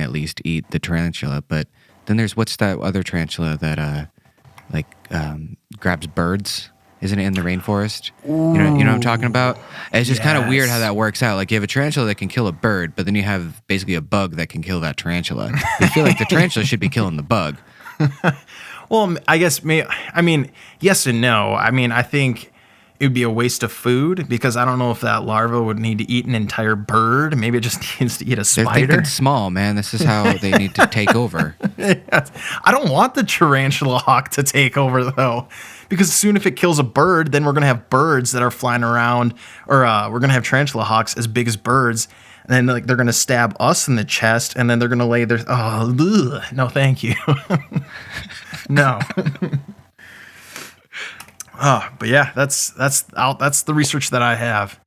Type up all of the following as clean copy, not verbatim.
at least eat the tarantula. But then there's what's that other tarantula that grabs birds? Isn't it in the rainforest? You know what I'm talking about? And it's just kind of weird how that works out. Like you have a tarantula that can kill a bird, but then you have basically a bug that can kill that tarantula. I feel like the tarantula should be killing the bug. Well, I guess yes and no. I mean, I think it would be a waste of food because I don't know if that larva would need to eat an entire bird. Maybe it just needs to eat a spider. They're thinking small, man. This is how they need to take over. Yes. I don't want the tarantula hawk to take over though, because soon if it kills a bird, then we're gonna have birds that are flying around, or we're gonna have tarantula hawks as big as birds, and then like they're gonna stab us in the chest, and then they're gonna lay their no, thank you, no. But yeah, that's the research that I have.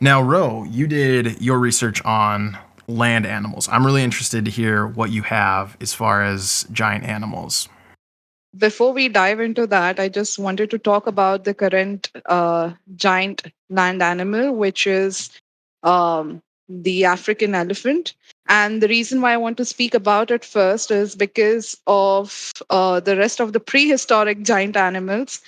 Now, Ro, you did your research on land animals. I'm really interested to hear what you have as far as giant animals. Before we dive into that, I just wanted to talk about the current giant land animal, which is the African elephant. And the reason why I want to speak about it first is because of the rest of the prehistoric giant animals.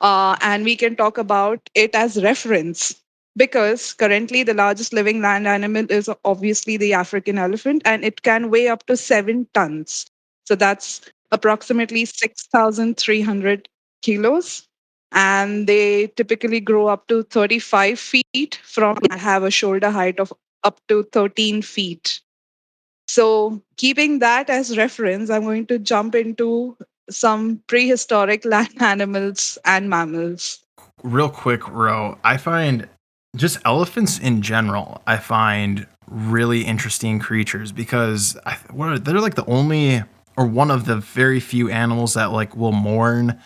And we can talk about it as reference because currently the largest living land animal is obviously the African elephant, and it can weigh up to 7 tons. So that's approximately 6,300 kilos. And they typically grow up to 35 feet from have a shoulder height of up to 13 feet. So, keeping that as reference, I'm going to jump into some prehistoric land animals and mammals. Real quick, Ro, I find just elephants in general, I find really interesting creatures because they're like the only or one of the very few animals that like will mourn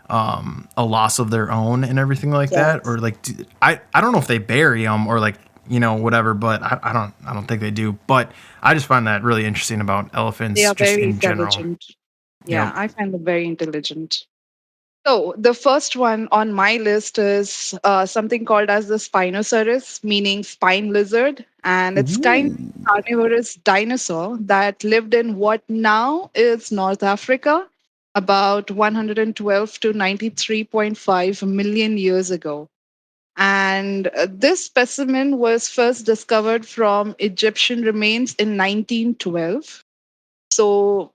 a loss of their own and everything like that, or like I don't know if they bury them or like whatever, but I don't think they do. But I just find that really interesting about elephants. They are just very in intelligent. general. Yeah, I find them very intelligent. So the first one on my list is something called as the Spinosaurus, meaning spine lizard, and it's kind of carnivorous dinosaur that lived in what now is North Africa about 112 to 93.5 million years ago. And this specimen was first discovered from Egyptian remains in 1912. So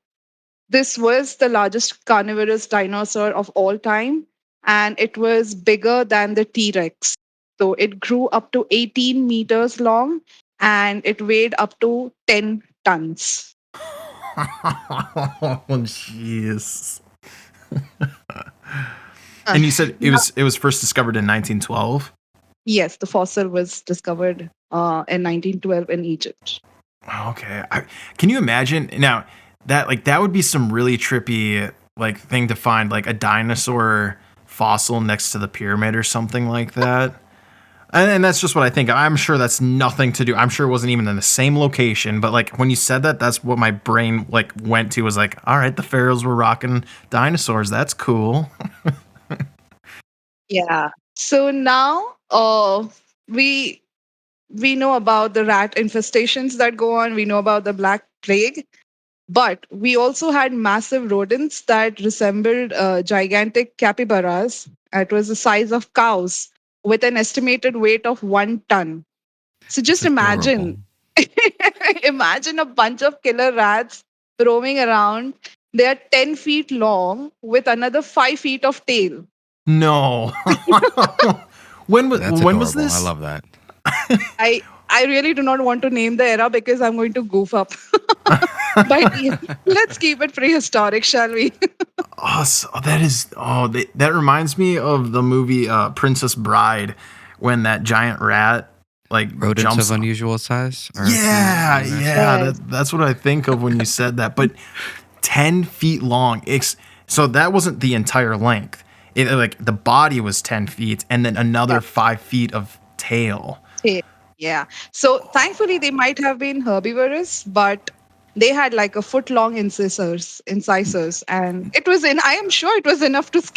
this was the largest carnivorous dinosaur of all time, and it was bigger than the T Rex. So it grew up to 18 meters long and it weighed up to 10 tons. Oh, jeez. And you said it was first discovered in 1912? Yes, the fossil was discovered in 1912 in Egypt. Okay. Can you imagine now that would be some really trippy like thing to find, like a dinosaur fossil next to the pyramid or something like that. And that's just what I think. I'm sure that's nothing to do. I'm sure it wasn't even in the same location, but like when you said that, that's what my brain like went to, was like, all right, the pharaohs were rocking dinosaurs. That's cool. Yeah. So now we know about the rat infestations that go on. We know about the Black Plague. But we also had massive rodents that resembled gigantic capybaras. It was the size of cows with an estimated weight of 1 ton. So just imagine, imagine a bunch of killer rats roaming around. They are 10 feet long with another 5 feet of tail. No. when was this? I love that. I really do not want to name the era because I'm going to goof up. But let's keep it prehistoric, shall we? That reminds me of the movie Princess Bride, when that giant rat like rodents jumps of unusual size. That's what I think of when you said that. But 10 feet long. So that wasn't the entire length. Like the body was 10 feet, and then another 5 feet of tail. Yeah. So thankfully, they might have been herbivorous, but they had like a foot long incisors, and I am sure it was enough to scare